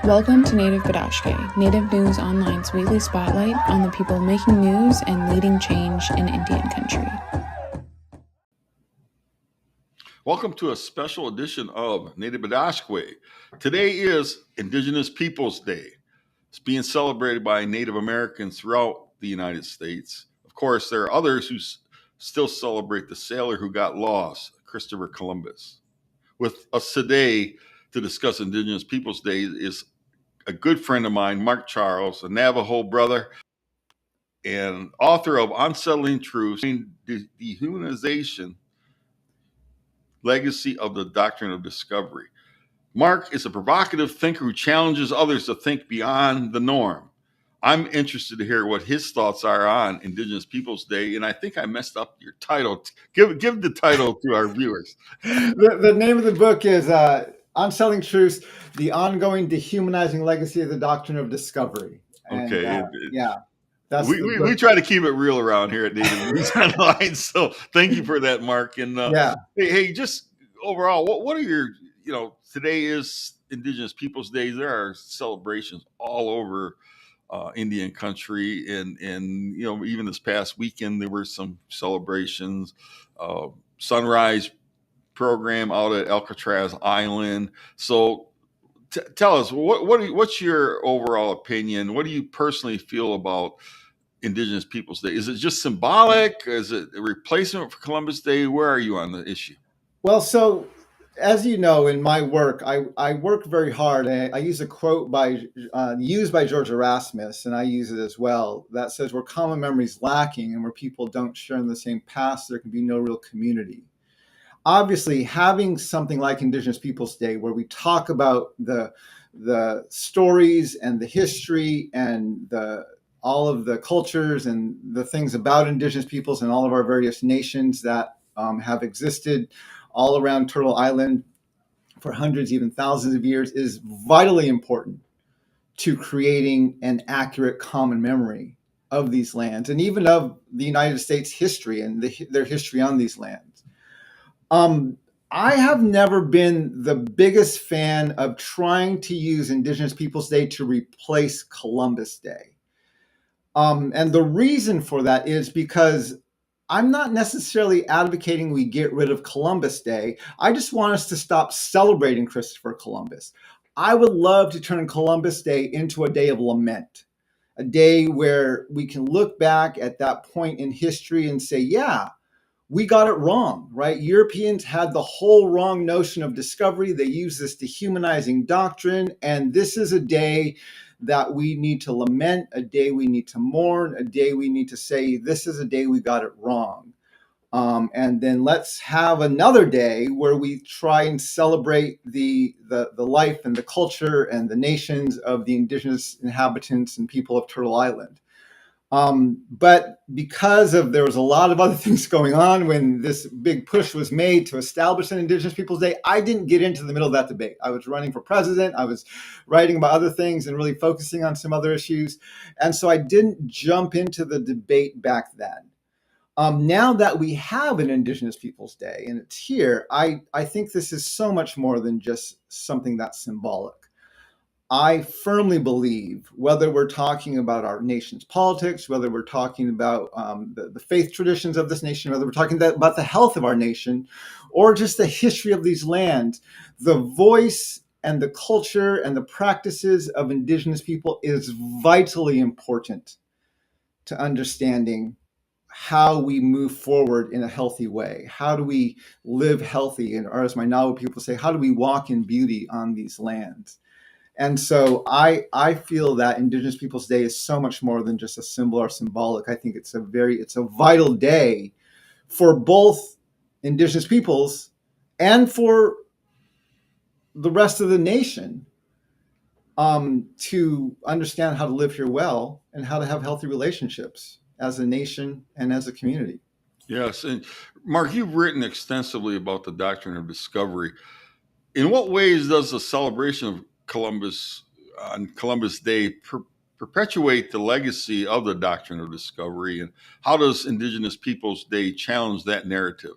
Welcome to Native Bidaské, Native News Online's weekly spotlight on the people making news and leading change in Indian country. Welcome to a special edition of Native Bidaské. Today is Indigenous Peoples Day. It's being celebrated by Native Americans throughout the United States. Of course, there are others who still celebrate the sailor who got lost, Christopher Columbus. With us today to discuss Indigenous Peoples Day is a good friend of mine, Mark Charles, a Navajo brother and author of Unsettling Truths, the Dehumanization Legacy of the Doctrine of Discovery. Mark is a provocative thinker who challenges others to think beyond the norm. I'm interested to hear what his thoughts are on Indigenous Peoples Day, and I think I messed up your title. Give the title to our viewers. The name of the book is Unsettling Truths, the Ongoing Dehumanizing Legacy of the Doctrine of Discovery. And, Okay. that's we try to keep it real around here at Native News Online, so thank you for that, Mark. And hey, just overall, what are your, today is Indigenous Peoples Day. There are celebrations all over Indian country, and even this past weekend there were some celebrations. Sunrise program out at Alcatraz Island. So tell us, what's your overall opinion? What do you personally feel about Indigenous Peoples Day? Is it just symbolic? Is it a replacement for Columbus Day? Where are you on the issue? Well, so as you know, in my work, I work very hard. I use a quote used by George Erasmus, and I use it as well, that says, where common memory is lacking and where people don't share in the same past, there can be no real community. Obviously, having something like Indigenous Peoples Day, where we talk about the stories and the history and all of the cultures and the things about Indigenous peoples and all of our various nations that have existed all around Turtle Island for hundreds, even thousands of years, is vitally important to creating an accurate common memory of these lands and even of the United States history and their history on these lands. I have never been the biggest fan of trying to use Indigenous Peoples Day to replace Columbus Day. And the reason for that is because I'm not necessarily advocating we get rid of Columbus Day. I just want us to stop celebrating Christopher Columbus. I would love to turn Columbus Day into a day of lament, a day where we can look back at that point in history and say, yeah, we got it wrong, right? Europeans had the whole wrong notion of discovery. They use this dehumanizing doctrine. And this is a day that we need to lament, a day we need to mourn, a day we need to say, this is a day we got it wrong. And then let's have another day where we try and celebrate the life and the culture and the nations of the indigenous inhabitants and people of Turtle Island. But because there was a lot of other things going on when this big push was made to establish an Indigenous Peoples Day, I didn't get into the middle of that debate. I was running for president. I was writing about other things and really focusing on some other issues. And so I didn't jump into the debate back then. Now that we have an Indigenous Peoples Day and it's here, I think this is so much more than just something that's symbolic. I firmly believe, whether we're talking about our nation's politics, whether we're talking about the faith traditions of this nation, whether we're talking about the health of our nation, or just the history of these lands, the voice and the culture and the practices of Indigenous people is vitally important to understanding how we move forward in a healthy way. How do we live healthy? Or as my Navajo people say, how do we walk in beauty on these lands? And so I feel that Indigenous Peoples Day is so much more than just a symbol or symbolic. I think it's a vital day for both Indigenous peoples and for the rest of the nation to understand how to live here well and how to have healthy relationships as a nation and as a community. Yes, and Mark, you've written extensively about the Doctrine of Discovery. In what ways does the celebration of Columbus on Columbus Day perpetuate the legacy of the Doctrine of Discovery, and how does Indigenous Peoples Day challenge that narrative?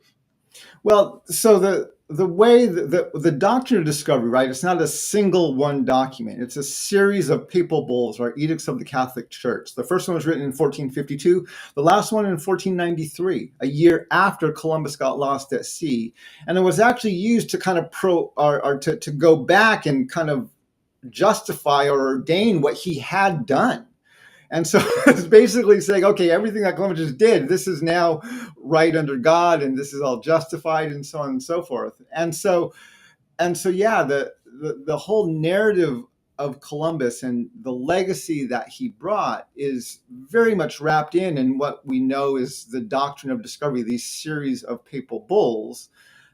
Well, so the way the Doctrine of Discovery, right? It's not a single one document. It's a series of papal bulls or edicts of the Catholic Church. The first one was written in 1452. The last one in 1493, a year after Columbus got lost at sea, and it was actually used to kind of to go back and kind of justify or ordain what he had done. And so it's basically saying, okay, everything that Columbus just did, this is now right under God, and this is all justified, and so on and so forth. And so yeah, the whole narrative of Columbus and the legacy that he brought is very much wrapped in what we know is the Doctrine of Discovery, these series of papal bulls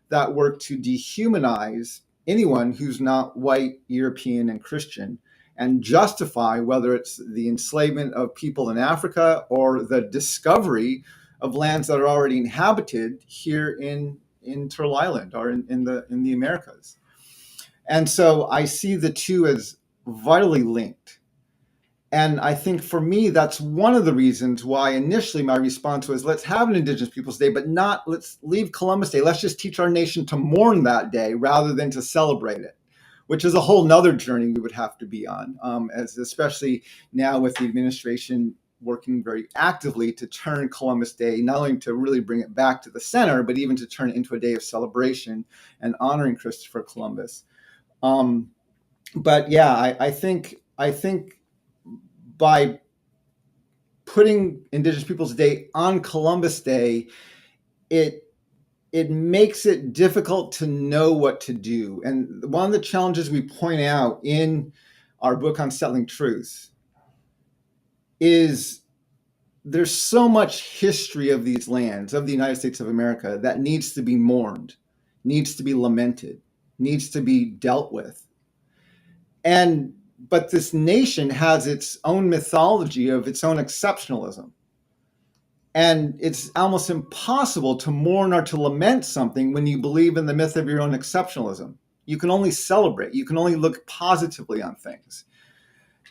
that work to dehumanize anyone who's not white, European, and Christian, and justify whether it's the enslavement of people in Africa or the discovery of lands that are already inhabited here in Turtle Island or in the Americas. And so I see the two as vitally linked. And I think for me, that's one of the reasons why initially my response was, let's have an Indigenous Peoples Day, but not let's leave Columbus Day. Let's just teach our nation to mourn that day rather than to celebrate it, which is a whole nother journey we would have to be on, as especially now with the administration working very actively to turn Columbus Day, not only to really bring it back to the center, but even to turn it into a day of celebration and honoring Christopher Columbus. But yeah, I think by putting Indigenous Peoples Day on Columbus Day, it makes it difficult to know what to do. And one of the challenges we point out in our book on Settling Truth is there's so much history of these lands, of the United States of America, that needs to be mourned, needs to be lamented, needs to be dealt with. But this nation has its own mythology of its own exceptionalism. And it's almost impossible to mourn or to lament something when you believe in the myth of your own exceptionalism. You can only celebrate. You can only look positively on things.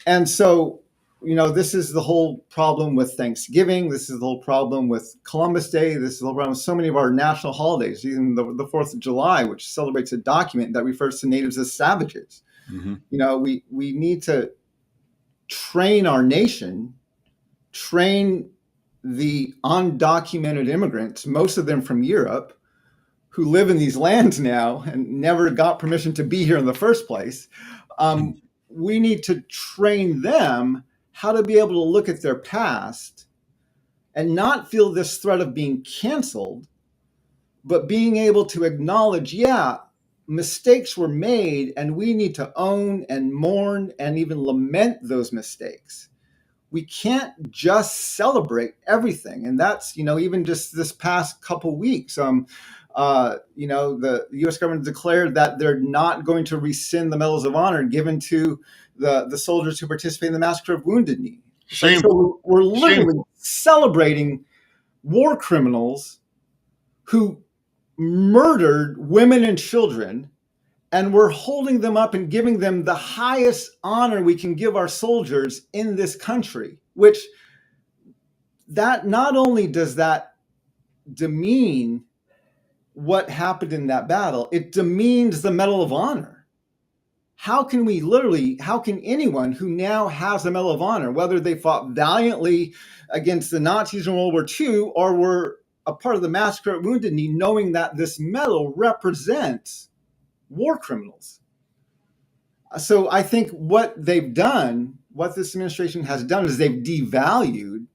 And so, this is the whole problem with Thanksgiving. This is the whole problem with Columbus Day. This is the whole problem with so many of our national holidays, even the 4th of July, which celebrates a document that refers to natives as savages. Mm-hmm. We need to train our nation, train the undocumented immigrants, most of them from Europe, who live in these lands now and never got permission to be here in the first place. We need to train them how to be able to look at their past and not feel this threat of being canceled, but being able to acknowledge, yeah, mistakes were made, and we need to own and mourn and even lament those mistakes. We can't just celebrate everything. And that's, even just this past couple weeks, the U.S. government declared that they're not going to rescind the Medals of Honor given to the soldiers who participated in the massacre of Wounded Knee. Shame. So we're literally celebrating war criminals who murdered women and children, and we're holding them up and giving them the highest honor we can give our soldiers in this country, which that not only does that demean what happened in that battle, it demeans the Medal of Honor. How can anyone who now has a Medal of Honor, whether they fought valiantly against the Nazis in World War II or were a part of the massacre at Wounded Knee, knowing that this medal represents war criminals? So I think what this administration has done is they've devalued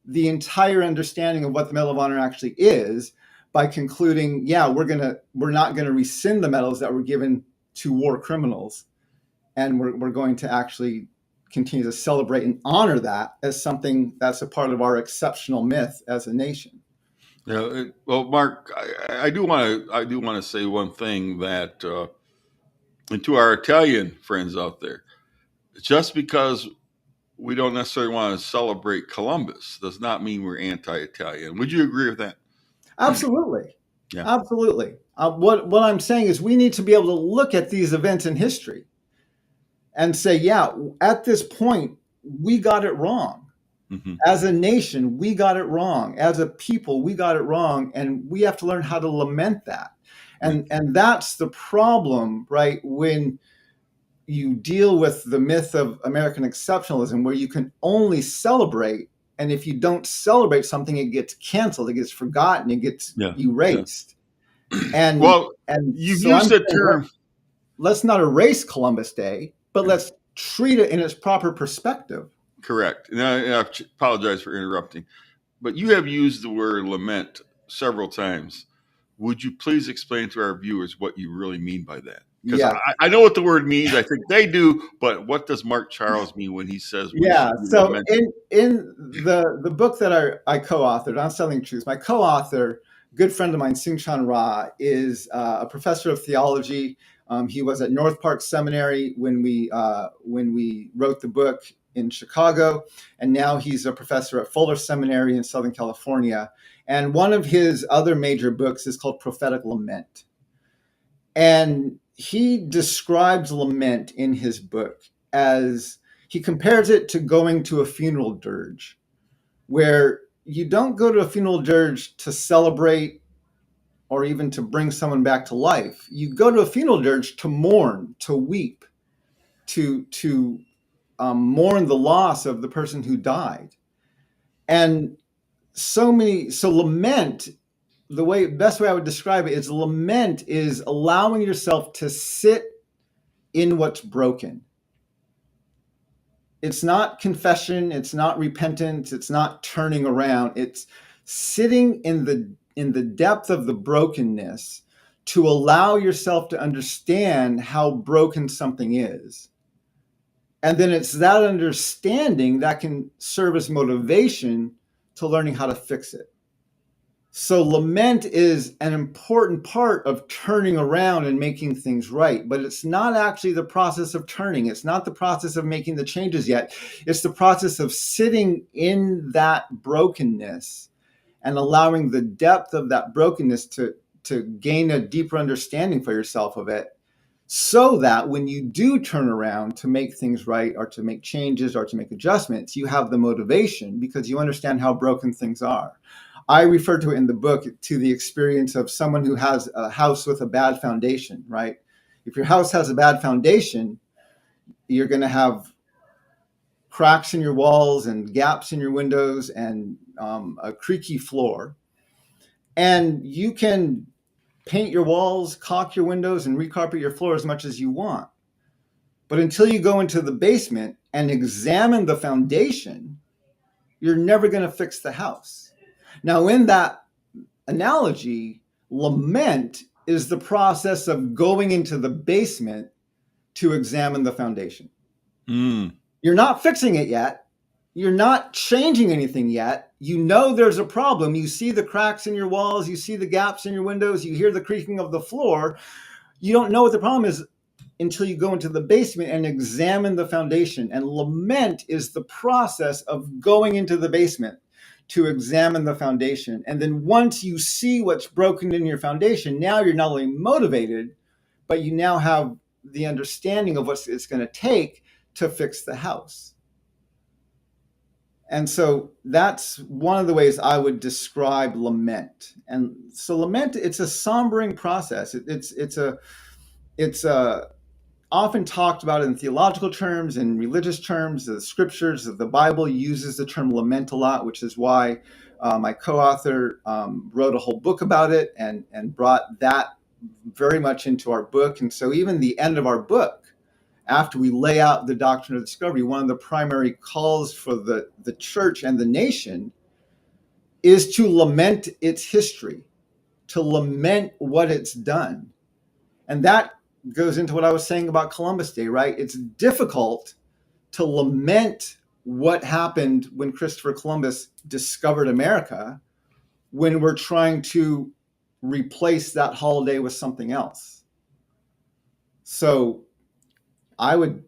the entire understanding of what the Medal of Honor actually is by concluding, yeah, we're not gonna rescind the medals that were given to war criminals, and we're going to actually continue to celebrate and honor that as something that's a part of our exceptional myth as a nation. Yeah, well, Mark, I do want to say one thing that, and to our Italian friends out there, just because we don't necessarily want to celebrate Columbus does not mean we're anti-Italian. Would you agree with that? Absolutely. Yeah. Absolutely. What I'm saying is we need to be able to look at these events in history and say, yeah, at this point, we got it wrong. Mm-hmm. As a nation, we got it wrong. As a people, we got it wrong. And we have to learn how to lament that. And that's the problem, right? When you deal with the myth of American exceptionalism, where you can only celebrate, and if you don't celebrate something, it gets canceled, it gets forgotten, it gets erased. And you've so used the term. Let's not erase Columbus Day, but let's treat it in its proper perspective. Correct. And I apologize for interrupting, but you have used the word lament several times. Would you please explain to our viewers what you really mean by that? Because I know what the word means. I think they do, but what does Mark Charles mean when he says we should so lament? in the book that I co-authored, Unsettling Truths, my co-author, good friend of mine, Seung-Chan Rah, is a professor of theology. He was at North Park Seminary when we wrote the book in Chicago, and now he's a professor at Fuller Seminary in Southern California. And one of his other major books is called Prophetic Lament. And he describes lament in his book as, he compares it to going to a funeral dirge, where you don't go to a funeral dirge to celebrate or even to bring someone back to life. You go to a funeral dirge to mourn, to weep, to mourn the loss of the person who died. And so lament, best way I would describe it is, lament is allowing yourself to sit in what's broken. It's not confession, it's not repentance, it's not turning around. It's sitting in the depth of the brokenness to allow yourself to understand how broken something is. And then it's that understanding that can serve as motivation to learning how to fix it. So lament is an important part of turning around and making things right, but it's not actually the process of turning. It's not the process of making the changes yet. It's the process of sitting in that brokenness and allowing the depth of that brokenness to gain a deeper understanding for yourself of it, so that when you do turn around to make things right, or to make changes, or to make adjustments, you have the motivation because you understand how broken things are. I refer to it in the book to the experience of someone who has a house with a bad foundation, right? If your house has a bad foundation, you're going to have cracks in your walls and gaps in your windows and a creaky floor. And you can paint your walls, caulk your windows, and recarpet your floor as much as you want. But until you go into the basement and examine the foundation, you're never going to fix the house. Now, in that analogy, lament is the process of going into the basement to examine the foundation. You're not fixing it yet. You're not changing anything yet. You know there's a problem. You see the cracks in your walls. You see the gaps in your windows. You hear the creaking of the floor. You don't know what the problem is until you go into the basement and examine the foundation. And lament is the process of going into the basement to examine the foundation. And then once you see what's broken in your foundation, now you're not only motivated, but you now have the understanding of what it's going to take to fix the house. And so that's one of the ways I would describe lament. And so lament, it's a sombering process. It's often talked about in theological terms, in religious terms. The scriptures, the Bible uses the term lament a lot, which is why my co-author wrote a whole book about it and brought that very much into our book. And so even the end of our book, after we lay out the Doctrine of Discovery, one of the primary calls for the church and the nation is to lament its history, to lament what it's done. And that goes into what I was saying about Columbus Day, right? It's difficult to lament what happened when Christopher Columbus discovered America when we're trying to replace that holiday with something else. So I would,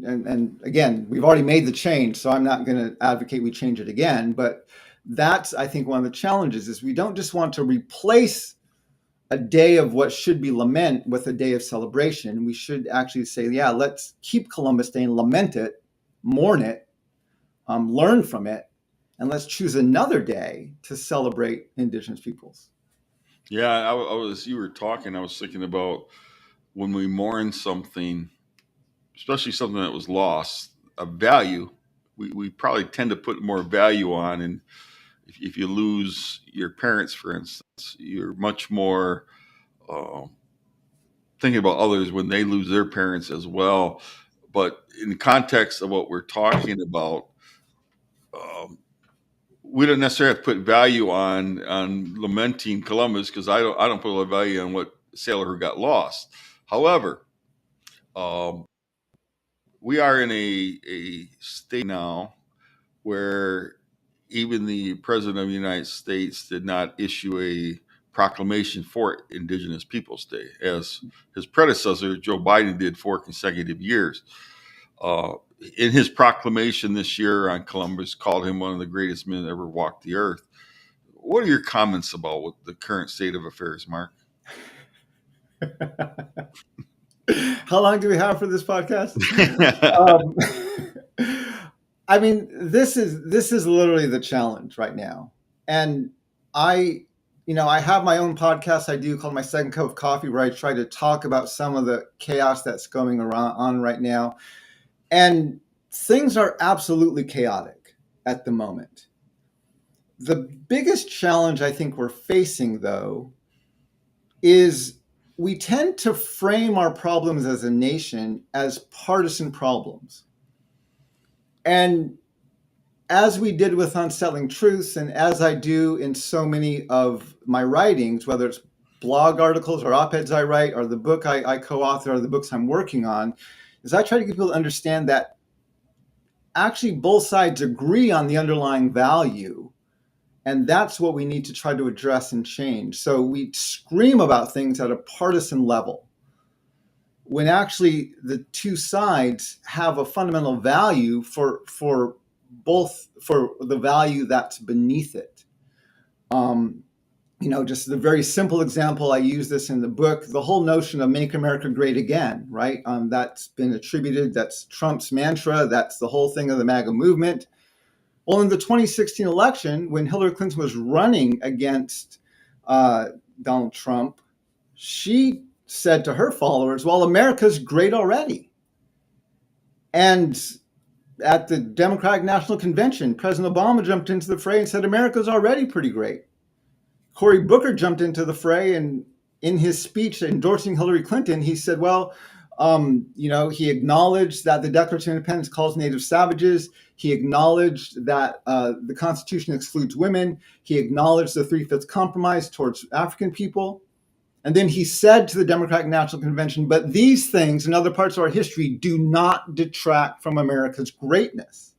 and again, we've already made the change, so I'm not going to advocate we change it again, but that's, I think, one of the challenges is we don't just want to replace a day of what should be lament with a day of celebration. We should actually say, yeah, let's keep Columbus Day and lament it, mourn it, learn from it, and let's choose another day to celebrate Indigenous peoples. Yeah, you were talking, I was thinking about when we mourn something, especially something that was lost, a value, we probably tend to put more value on. And if you lose your parents, for instance, you're much more uh, thinking about others when they lose their parents as well. But in the context of what we're talking about, um, we don't necessarily have to put value on lamenting Columbus, because I don't put a lot of value on what sailor who got lost. However, um, we are in a state now where even the president of the United States did not issue a proclamation for Indigenous Peoples Day, as his predecessor Joe Biden did 4 consecutive years. Uh, in his proclamation this year on Columbus, called him one of the greatest men that ever walked the earth. What are your comments about what the current state of affairs, Mark? How long do we have for this podcast? I mean, this is literally the challenge right now. And I have my own podcast I do called My Second Cup of Coffee, where I try to talk about some of the chaos that's going on right now. And things are absolutely chaotic at the moment. The biggest challenge I think we're facing, though, is we tend to frame our problems as a nation as partisan problems. And as we did with Unsettling Truths, and as I do in so many of my writings, whether it's blog articles or op-eds I write, or the book I co-author, or the books I'm working on, is I try to get people to understand that actually both sides agree on the underlying value. And that's what we need to try to address and change. So we scream about things at a partisan level, when actually the two sides have a fundamental value for the value that's beneath it. Just the very simple example, I use this in the book, the whole notion of Make America Great Again, right? That's been attributed, that's Trump's mantra, that's the whole thing of the MAGA movement. Well, in the 2016 election, when Hillary Clinton was running against Donald Trump, she said to her followers, well, America's great already. And at the Democratic National Convention, President Obama jumped into the fray and said, America's already pretty great. Cory Booker jumped into the fray, and in his speech endorsing Hillary Clinton, he said, well, he acknowledged that the Declaration of Independence calls Native savages. He acknowledged that the Constitution excludes women. He acknowledged the Three-Fifths Compromise towards African people. And then he said to the Democratic National Convention, but these things and other parts of our history do not detract from America's greatness.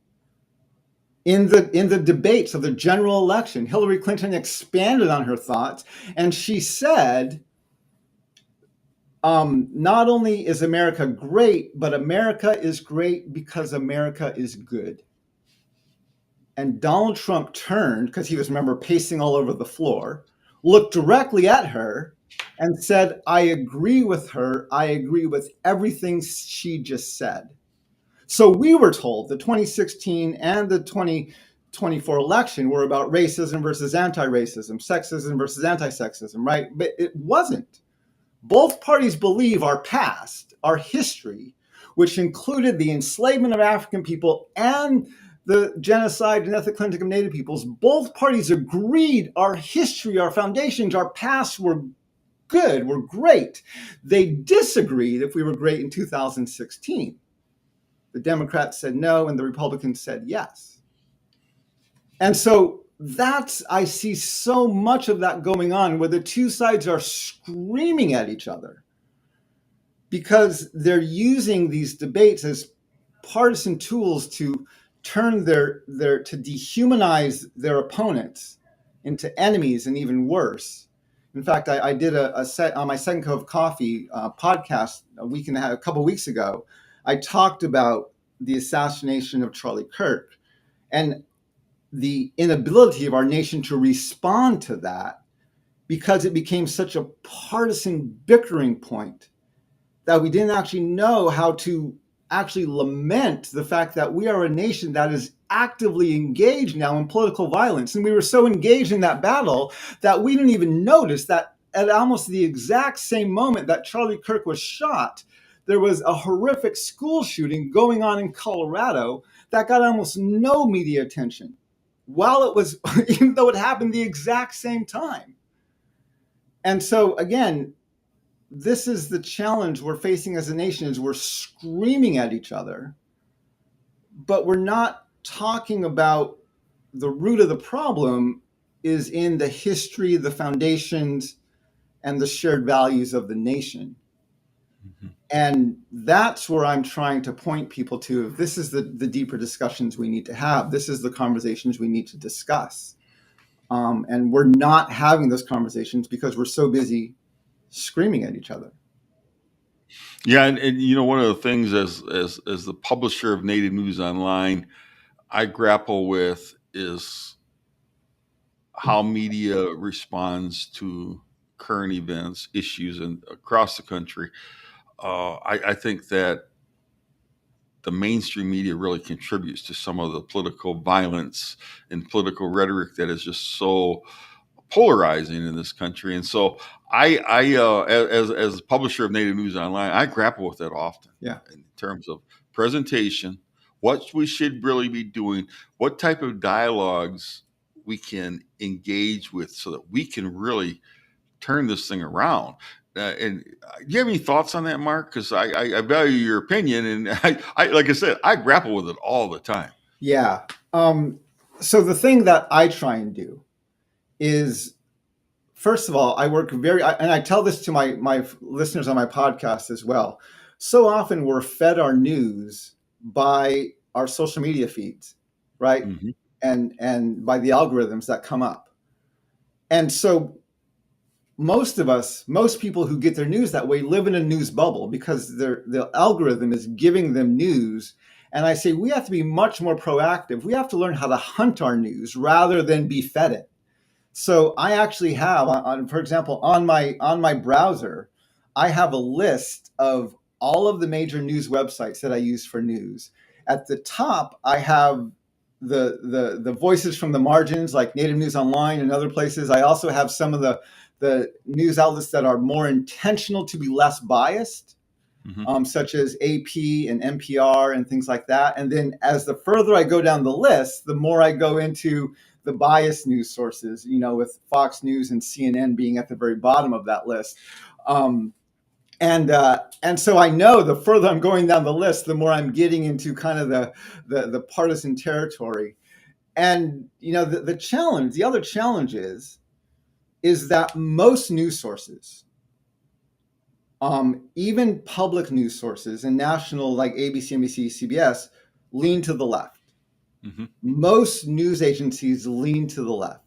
In the debates of the general election, Hillary Clinton expanded on her thoughts, and she said, not only is America great, but America is great because America is good. And Donald Trump turned, because he was, remember, pacing all over the floor, looked directly at her and said, I agree with her. I agree with everything she just said. So we were told the 2016 and the 2024 election were about racism versus anti-racism, sexism versus anti-sexism, right? But it wasn't. Both parties believe our past, our history, which included the enslavement of African people and the genocide and ethnic cleansing of Native peoples, both parties agreed our history, our foundations, our past were good, were great. They disagreed if we were great in 2016. The Democrats said no, and the Republicans said yes. And so I see so much of that going on, where the two sides are screaming at each other because they're using these debates as partisan tools to turn to dehumanize their opponents into enemies, and even worse. In fact, I did a set on my Second Cup of Coffee podcast a couple of weeks ago. I talked about the assassination of Charlie Kirk and the inability of our nation to respond to that, because it became such a partisan bickering point that we didn't actually know how to actually lament the fact that we are a nation that is actively engaged now in political violence. And we were so engaged in that battle that we didn't even notice that at almost the exact same moment that Charlie Kirk was shot, there was a horrific school shooting going on in Colorado that got almost no media attention, while it was, even though it happened the exact same time. And so again, this is the challenge we're facing as a nation, is we're screaming at each other, but we're not talking about the root of the problem is in the history, the foundations, and the shared values of the nation. Mm-hmm. And that's where I'm trying to point people to. This is the deeper discussions we need to have. This is the conversations we need to discuss. And we're not having those conversations because we're so busy screaming at each other. Yeah, and you know, one of the things as the publisher of Native News Online, I grapple with is how media responds to current events, issues, and across the country. I think that the mainstream media really contributes to some of the political violence and political rhetoric that is just so polarizing in this country. And so as a publisher of Native News Online, I grapple with that often. Yeah. In terms of presentation, what we should really be doing, what type of dialogues we can engage with so that we can really turn this thing around. And do you have any thoughts on that, Mark? Because I value your opinion, and I like I said, I grapple with it all the time. Yeah. So the thing that I try and do is, first of all, I work and I tell this to my listeners on my podcast as well. So often we're fed our news by our social media feeds, right? Mm-hmm. And by the algorithms that come up. And so most people who get their news that way live in a news bubble because the algorithm is giving them news. And I say we have to be much more proactive. We have to learn how to hunt our news rather than be fed it. So I actually have, for example, on my browser, I have a list of all of the major news websites that I use for news. At the top, I have the voices from the margins, like Native News Online and other places. I also have some of the news outlets that are more intentional to be less biased, mm-hmm. Such as AP and NPR and things like that. And then as the further I go down the list, the more I go into the biased news sources, you know, with Fox News and CNN being at the very bottom of that list. And so I know the further I'm going down the list, the more I'm getting into kind of the partisan territory. And, you know, the other challenge is that most news sources, even public news sources and national like ABC, NBC, CBS, lean to the left. Mm-hmm. Most news agencies lean to the left.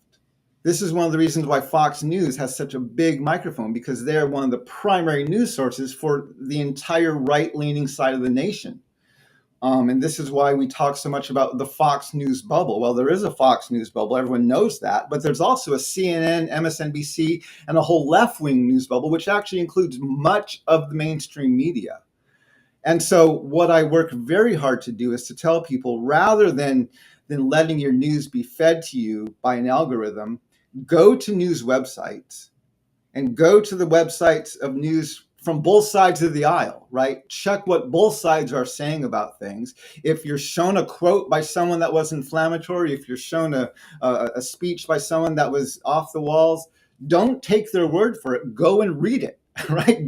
This is one of the reasons why Fox News has such a big microphone, because they're one of the primary news sources for the entire right-leaning side of the nation. And this is why we talk so much about the Fox News bubble. Well, there is a Fox News bubble. Everyone knows that. But there's also a CNN, MSNBC, and a whole left-wing news bubble, which actually includes much of the mainstream media. And so what I work very hard to do is to tell people, rather than letting your news be fed to you by an algorithm, go to news websites and go to the websites of news from both sides of the aisle, right? Check what both sides are saying about things. If you're shown a quote by someone that was inflammatory, if you're shown a speech by someone that was off the walls, don't take their word for it. Go and read it, right?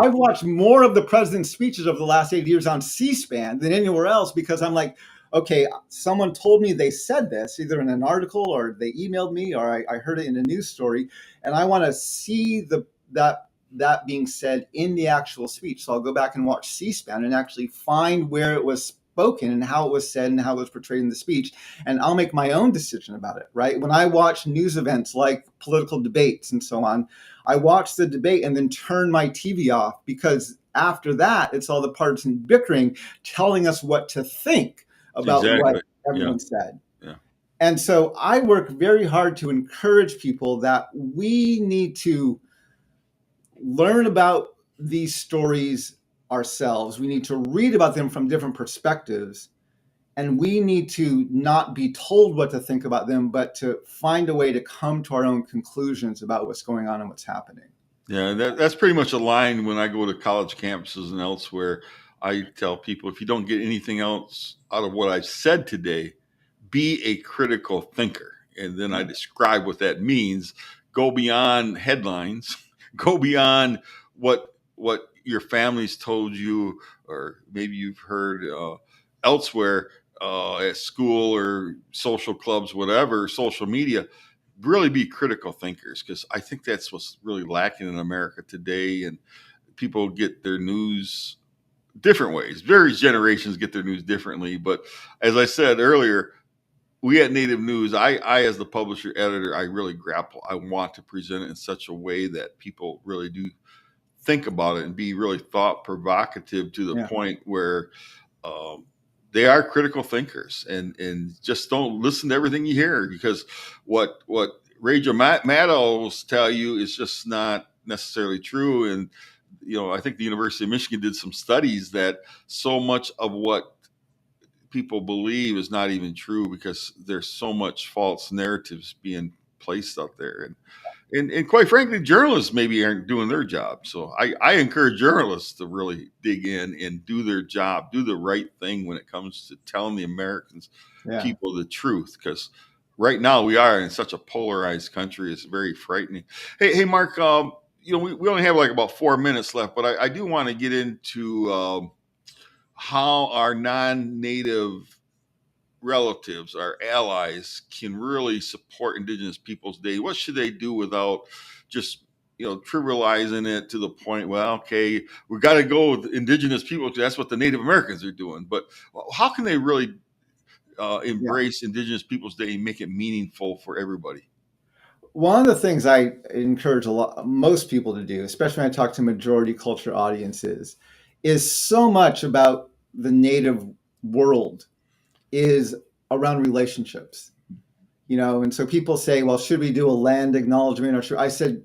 I've watched more of the president's speeches over the last 8 years on C-SPAN than anywhere else, because I'm like, okay, someone told me they said this, either in an article or they emailed me or I heard it in a news story, and I want to see that being said in the actual speech. So I'll go back and watch C-SPAN and actually find where it was spoken and how it was said and how it was portrayed in the speech. And I'll make my own decision about it, right? When I watch news events like political debates and so on, I watch the debate and then turn my TV off, because after that, it's all the partisan bickering telling us what to think about what everyone said. Yeah. And so I work very hard to encourage people that we need to learn about these stories ourselves. We need to read about them from different perspectives And we need to not be told what to think about them, but to find a way to come to our own conclusions about what's going on and what's happening. Yeah, that's pretty much a line when I go to college campuses and elsewhere. I tell people, if you don't get anything else out of what I've said today, be a critical thinker. And then I describe what that means. Go beyond headlines, go beyond what your family's told you, or maybe you've heard elsewhere at school or social clubs, whatever, social media. Really be critical thinkers, because I think that's what's really lacking in America today. And people get their news different ways. Various generations get their news differently. But as I said earlier, we at Native News, I as the publisher editor, I really grapple. I want to present it in such a way that people really do think about it and be really thought provocative to the point where they are critical thinkers, and just don't listen to everything you hear, because what Radio Maddows tell you is just not necessarily true. And I think the University of Michigan did some studies that so much of what people believe is not even true, because there's so much false narratives being placed out there. And quite frankly, journalists maybe aren't doing their job. So I encourage journalists to really dig in and do their job, do the right thing when it comes to telling the Americans, people, the truth. Because right now we are in such a polarized country. It's very frightening. Hey, Mark, we only have like about 4 minutes left, but I do want to get into how our non-native relatives, our allies, can really support Indigenous Peoples Day. What should they do without just trivializing it to the point, well, okay, we got to go with Indigenous people because that's what the Native Americans are doing. But how can they really embrace Indigenous Peoples Day and make it meaningful for everybody? One of the things I encourage most people to do, especially when I talk to majority culture audiences, is so much about the Native world is around relationships, and so people say, well, should we do a land acknowledgement, or should I said,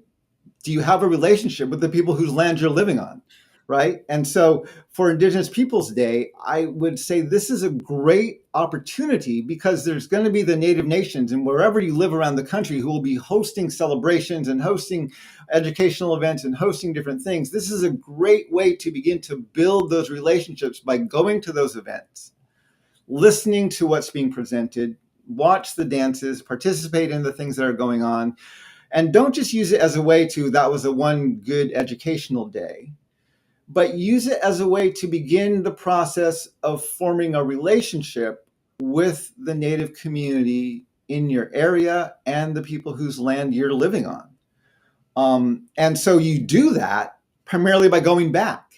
do you have a relationship with the people whose land you're living on, right? And so for Indigenous Peoples Day, I would say this is a great opportunity, because there's going to be the Native nations, and wherever you live around the country, who will be hosting celebrations and hosting educational events and hosting different things. This is a great way to begin to build those relationships by going to those events, listening to what's being presented, watch the dances, participate in the things that are going on, and don't just use it as a way to, that was a one good educational day, but use it as a way to begin the process of forming a relationship with the Native community in your area and the people whose land you're living on. And so you do that primarily by going back.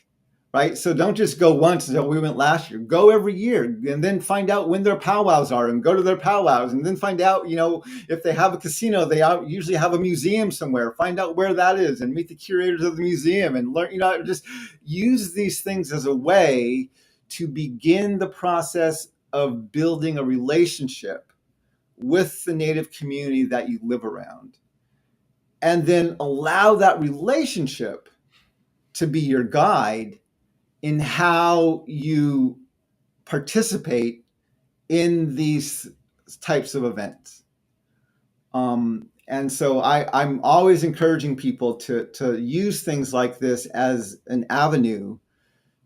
Right. So don't just go once. So we went last year. Go every year, and then find out when their powwows are, and go to their powwows, and then find out, if they have a casino, they usually have a museum somewhere. Find out where that is, and meet the curators of the museum, and learn. Just use these things as a way to begin the process of building a relationship with the Native community that you live around, and then allow that relationship to be your guide in how you participate in these types of events. And so I'm always encouraging people to use things like this as an avenue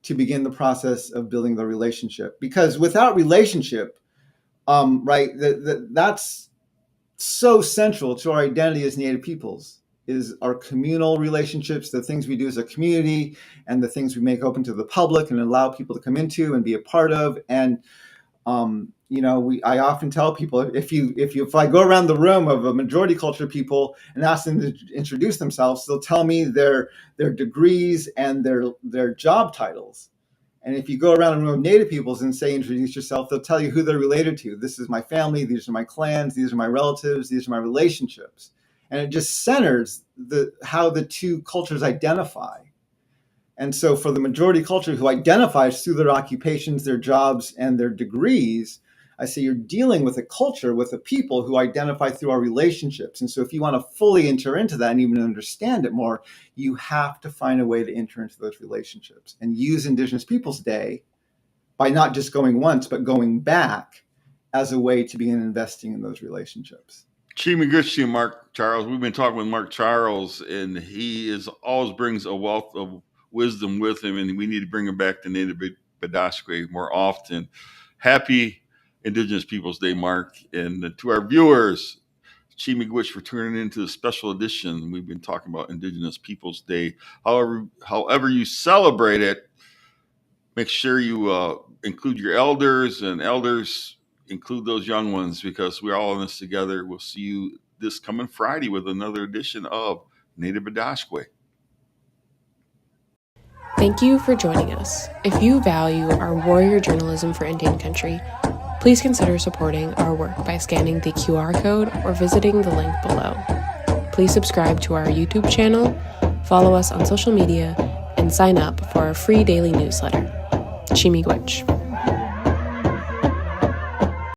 to begin the process of building the relationship. Because without relationship, that's so central to our identity as Native peoples, is our communal relationships, the things we do as a community, and the things we make open to the public and allow people to come into and be a part of. And I often tell people, if I go around the room of a majority culture people and ask them to introduce themselves, they'll tell me their degrees and their job titles. And if you go around a room of Native peoples and say, introduce yourself, they'll tell you who they're related to. This is my family. These are my clans. These are my relatives. These are my relationships. And it just centers how the two cultures identify. And so for the majority culture who identifies through their occupations, their jobs, and their degrees, I say you're dealing with a culture, with a people who identify through our relationships. And so if you want to fully enter into that and even understand it more, you have to find a way to enter into those relationships and use Indigenous Peoples Day by not just going once, but going back as a way to begin investing in those relationships. Chimigochi and Mark Charles. We've been talking with Mark Charles, and he always brings a wealth of wisdom with him, and we need to bring him back to Native Bidaské more often. Happy Indigenous Peoples Day, Mark. And to our viewers, Chimigochi for tuning into the special edition. We've been talking about Indigenous Peoples Day. However you celebrate it, make sure you include your elders, and elders include those young ones, because we're all in this together. We'll see you this coming Friday with another edition of Native Bidaské. Thank you for joining us. If you value our warrior journalism for Indian country, please consider supporting our work by scanning the QR code or visiting the link below. Please subscribe to our YouTube channel, follow us on social media, and sign up for our free daily newsletter. Chimiigwech.